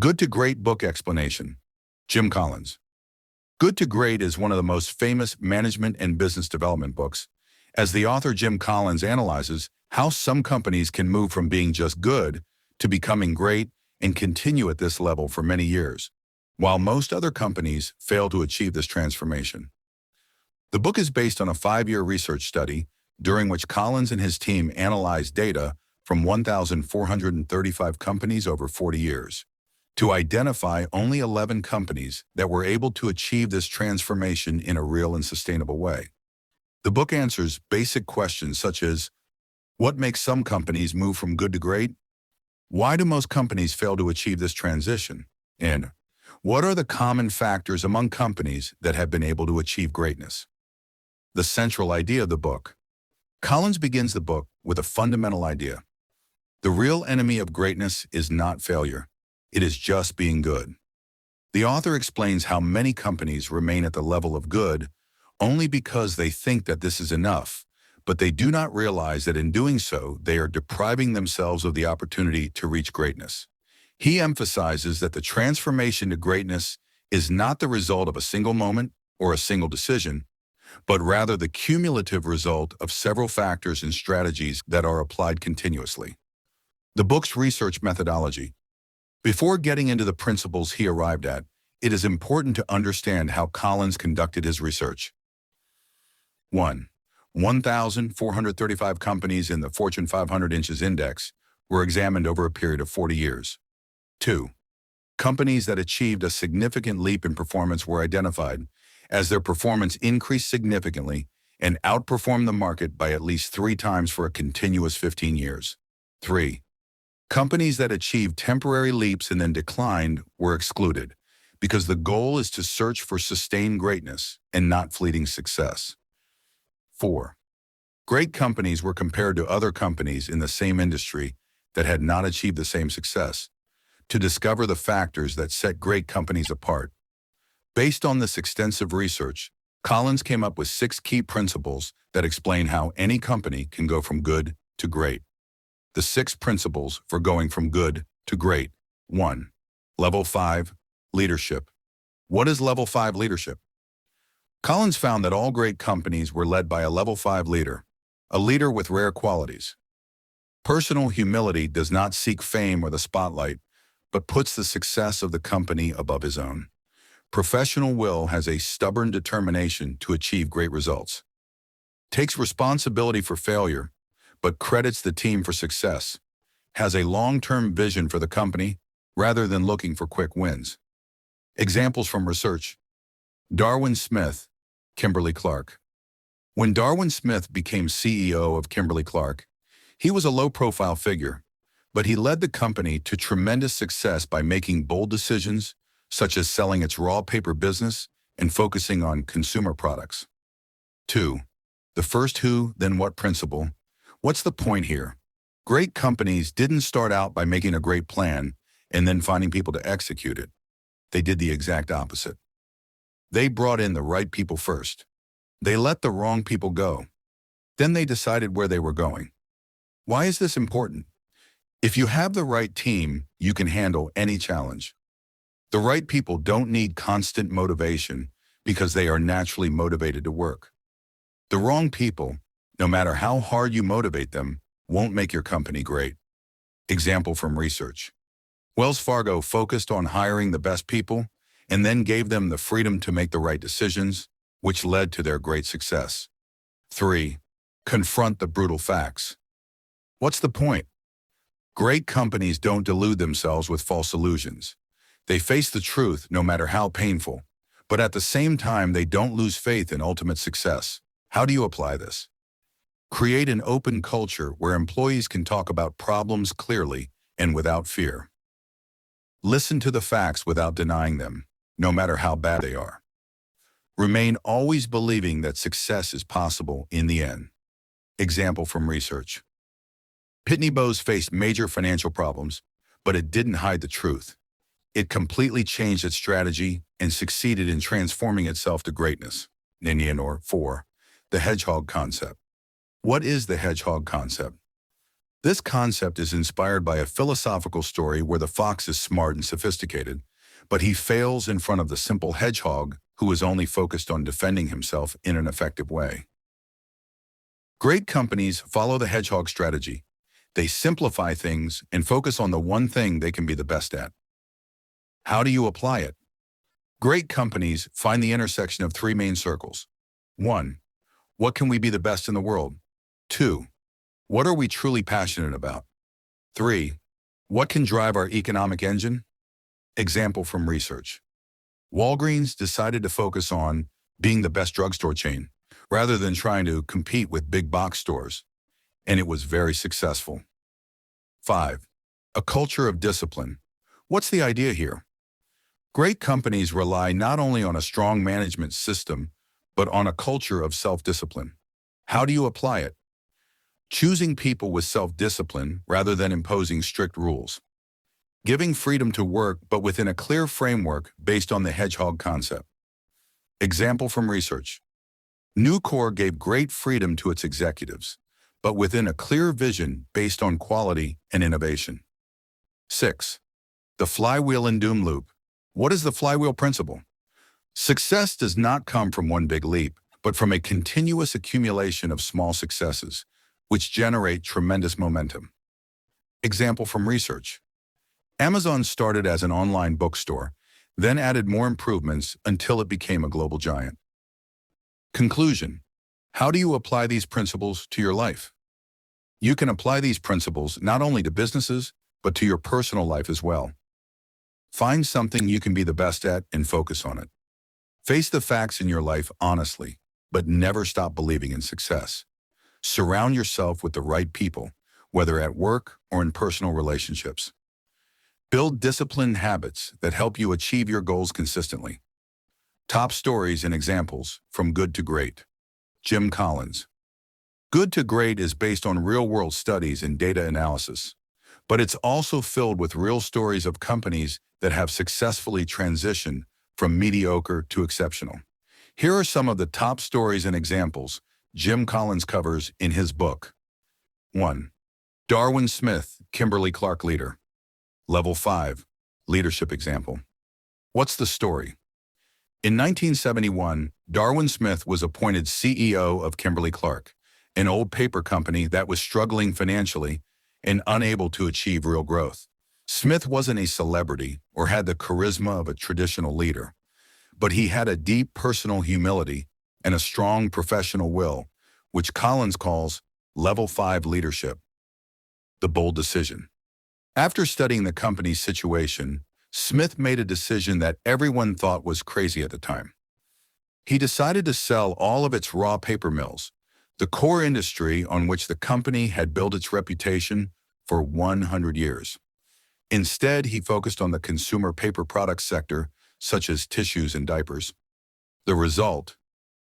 Good to Great book explanation. Jim Collins. Good to Great is one of the most famous management and business development books, as the author Jim Collins analyzes how some companies can move from being just good to becoming great and continue at this level for many years, while most other companies fail to achieve this transformation. The book is based on a 5-year research study during which Collins and his team analyzed data from 1,435 companies over 40 years to identify only 11 companies that were able to achieve this transformation in a real and sustainable way. The book answers basic questions such as, what makes some companies move from good to great? Why do most companies fail to achieve this transition? And what are the common factors among companies that have been able to achieve greatness? The central idea of the book. Collins begins the book with a fundamental idea. The real enemy of greatness is not failure. It is just being good. The author explains how many companies remain at the level of good only because they think that this is enough, but they do not realize that in doing so, they are depriving themselves of the opportunity to reach greatness. He emphasizes that the transformation to greatness is not the result of a single moment or a single decision, but rather the cumulative result of several factors and strategies that are applied continuously. The book's research methodology. Before getting into the principles he arrived at, it is important to understand how Collins conducted his research. 1. 1,435 companies in the Fortune 500 Inches Index were examined over a period of 40 years. 2. Companies that achieved a significant leap in performance were identified as their performance increased significantly and outperformed the market by at least 3 times for a continuous 15 years. 3. Companies that achieved temporary leaps and then declined were excluded because the goal is to search for sustained greatness and not fleeting success. 4. Great companies were compared to other companies in the same industry that had not achieved the same success to discover the factors that set great companies apart. Based on this extensive research, Collins came up with 6 key principles that explain how any company can go from good to great. The 6 principles for going from good to great. 1. Level 5, leadership. What is level 5 leadership? Collins found that all great companies were led by a level 5 leader, a leader with rare qualities. Personal humility does not seek fame or the spotlight, but puts the success of the company above his own. Professional will has a stubborn determination to achieve great results. Takes responsibility for failure, but credits the team for success. Has a long-term vision for the company rather than looking for quick wins. Examples from research. Darwin Smith, Kimberly-Clark. When Darwin Smith became CEO of Kimberly-Clark, he was a low-profile figure, but he led the company to tremendous success by making bold decisions, such as selling its raw paper business and focusing on consumer products. 2. The first who, then what principle. What's the point here? Great companies didn't start out by making a great plan and then finding people to execute it. They did the exact opposite. They brought in the right people first. They let the wrong people go. Then they decided where they were going. Why is this important? If you have the right team, you can handle any challenge. The right people don't need constant motivation because they are naturally motivated to work. The wrong people, no matter how hard you motivate them, won't make your company great. Example from research. Wells Fargo focused on hiring the best people and then gave them the freedom to make the right decisions, which led to their great success. 3. Confront the brutal facts. What's the point? Great companies don't delude themselves with false illusions. They face the truth no matter how painful, but at the same time they don't lose faith in ultimate success. How do you apply this? Create an open culture where employees can talk about problems clearly and without fear. Listen to the facts without denying them, no matter how bad they are. Remain always believing that success is possible in the end. Example from research. Pitney Bowes faced major financial problems, but it didn't hide the truth. It completely changed its strategy and succeeded in transforming itself to greatness. 4. The hedgehog concept. What is the hedgehog concept? This concept is inspired by a philosophical story where the fox is smart and sophisticated, but he fails in front of the simple hedgehog who is only focused on defending himself in an effective way. Great companies follow the hedgehog strategy. They simplify things and focus on the one thing they can be the best at. How do you apply it? Great companies find the intersection of three main circles. 1. What can we be the best in the world? 2. What are we truly passionate about? 3. What can drive our economic engine? Example from research. Walgreens decided to focus on being the best drugstore chain rather than trying to compete with big box stores, and it was very successful. 5. A culture of discipline. What's the idea here? Great companies rely not only on a strong management system, but on a culture of self-discipline. How do you apply it? Choosing people with self-discipline rather than imposing strict rules. Giving freedom to work, but within a clear framework based on the hedgehog concept. Example from research. Nucor gave great freedom to its executives, but within a clear vision based on quality and innovation. 6. The flywheel and doom loop. What is the flywheel principle? Success does not come from one big leap, but from a continuous accumulation of small successes, which generate tremendous momentum. Example from research. Amazon started as an online bookstore, then added more improvements until it became a global giant. Conclusion. How do you apply these principles to your life? You can apply these principles not only to businesses, but to your personal life as well. Find something you can be the best at and focus on it. Face the facts in your life honestly, but never stop believing in success. Surround yourself with the right people, whether at work or in personal relationships. Build disciplined habits that help you achieve your goals consistently. Top stories and examples from Good to Great. Jim Collins. Good to Great is based on real-world studies and data analysis, but it's also filled with real stories of companies that have successfully transitioned from mediocre to exceptional. Here are some of the top stories and examples Jim Collins covers in his book. 1. Darwin Smith, Kimberly-Clark leader. Level 5, leadership example. What's the story? In 1971, Darwin Smith was appointed CEO of Kimberly-Clark, an old paper company that was struggling financially and unable to achieve real growth. Smith wasn't a celebrity or had the charisma of a traditional leader, but he had a deep personal humility and a strong professional will, which Collins calls Level 5 leadership. The bold decision. After studying the company's situation, Smith made a decision that everyone thought was crazy at the time. He decided to sell all of its raw paper mills, the core industry on which the company had built its reputation for 100 years. Instead, he focused on the consumer paper products sector, such as tissues and diapers. The result?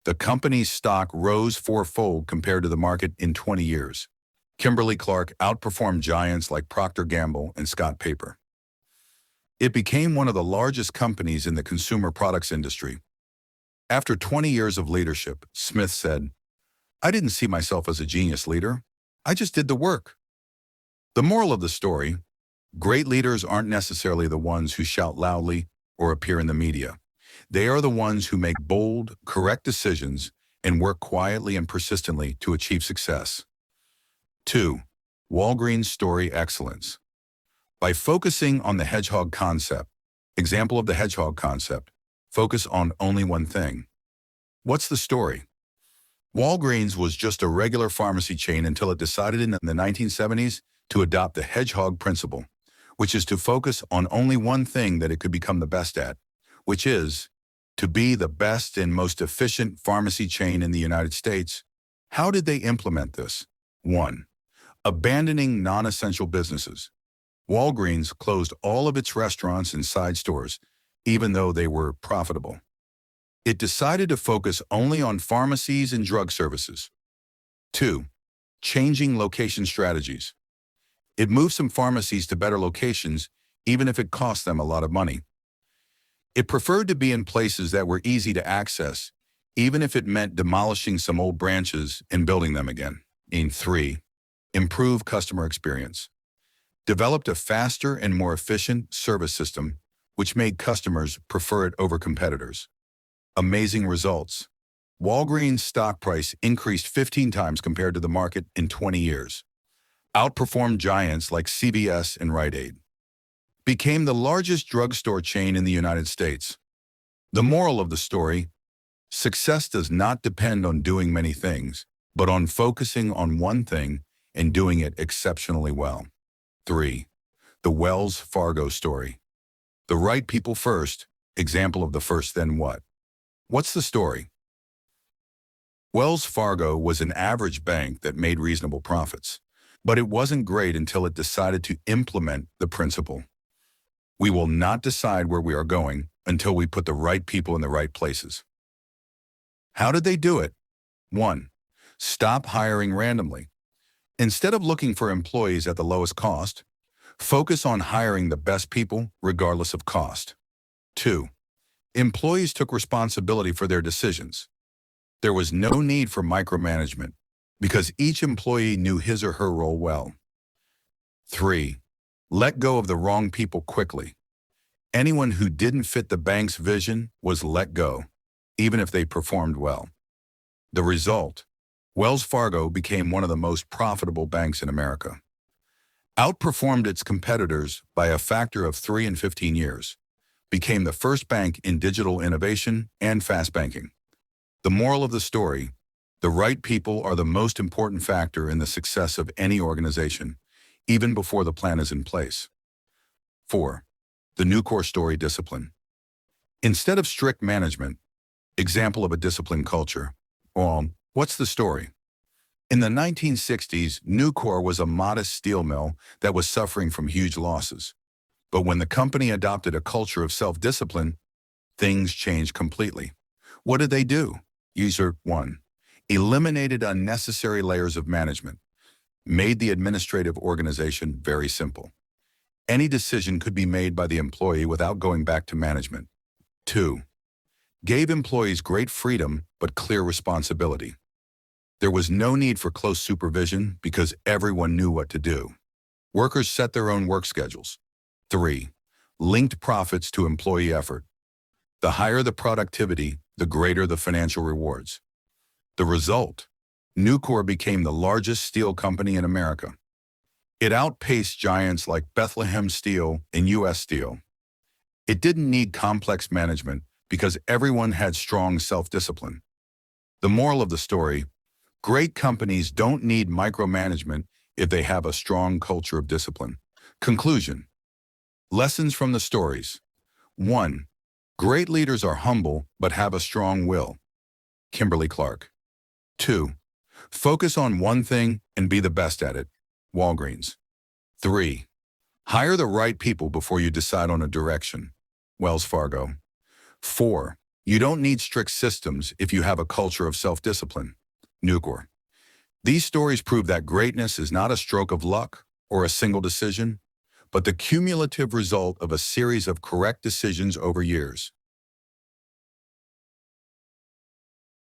The company's stock rose fourfold compared to the market in 20 years. Kimberly-Clark outperformed giants like Procter & Gamble and Scott Paper. It became one of the largest companies in the consumer products industry. After 20 years of leadership, Smith said, "I didn't see myself as a genius leader. I just did the work." The moral of the story: great leaders aren't necessarily the ones who shout loudly or appear in the media. They are the ones who make bold, correct decisions and work quietly and persistently to achieve success. 2. Walgreens story excellence. By focusing on the hedgehog concept, example of the hedgehog concept, focus on only one thing. What's the story? Walgreens was just a regular pharmacy chain until it decided in the 1970s to adopt the Hedgehog Principle, which is to focus on only one thing that it could become the best at, which is to be the best and most efficient pharmacy chain in the United States. How did they implement this? 1. Abandoning non-essential businesses. Walgreens closed all of its restaurants and side stores, even though they were profitable. It decided to focus only on pharmacies and drug services. 2. Changing location strategies. It moved some pharmacies to better locations, even if it cost them a lot of money. It preferred to be in places that were easy to access, even if it meant demolishing some old branches and building them again. 3. Improve customer experience. Developed a faster and more efficient service system, which made customers prefer it over competitors. Amazing results. Walgreens' stock price increased 15 times compared to the market in 20 years. Outperformed giants like CVS and Rite Aid. Became the largest drugstore chain in the United States. The moral of the story: success does not depend on doing many things, but on focusing on one thing and doing it exceptionally well. 3. The Wells Fargo story. The right people first, example of the first then what. What's the story? Wells Fargo was an average bank that made reasonable profits, but it wasn't great until it decided to implement the principle. We will not decide where we are going until we put the right people in the right places. How did they do it? 1. Stop hiring randomly. Instead of looking for employees at the lowest cost, focus on hiring the best people regardless of cost. 2. Employees took responsibility for their decisions. There was no need for micromanagement because each employee knew his or her role well. 3. Let go of the wrong people quickly. Anyone who didn't fit the bank's vision was let go, even if they performed well. The result: Wells Fargo became one of the most profitable banks in America. Outperformed its competitors by a factor of 3 in 15 years. Became the first bank in digital innovation and fast banking. The moral of the story: the right people are the most important factor in the success of any organization, even before the plan is in place. 4. The Nucor story: discipline. Instead of strict management, example of a disciplined culture. What's the story? In the 1960s, Nucor was a modest steel mill that was suffering from huge losses. But when the company adopted a culture of self-discipline, things changed completely. What did they do? 1. Eliminated unnecessary layers of management. Made the administrative organization very simple. Any decision could be made by the employee without going back to management. 2. Gave employees great freedom but clear responsibility. There was no need for close supervision because everyone knew what to do. Workers set their own work schedules. 3. Linked profits to employee effort. The higher the productivity, the greater the financial rewards. The result: Nucor became the largest steel company in America. It outpaced giants like Bethlehem Steel and U.S. Steel. It didn't need complex management because everyone had strong self-discipline. The moral of the story: great companies don't need micromanagement if they have a strong culture of discipline. Conclusion. Lessons from the stories. 1. Great leaders are humble but have a strong will. Kimberly Clark. 2. Focus on one thing and be the best at it. Walgreens. 3. Hire the right people before you decide on a direction. Wells Fargo. 4. You don't need strict systems if you have a culture of self-discipline. Nucor. These stories prove that greatness is not a stroke of luck or a single decision, but the cumulative result of a series of correct decisions over years.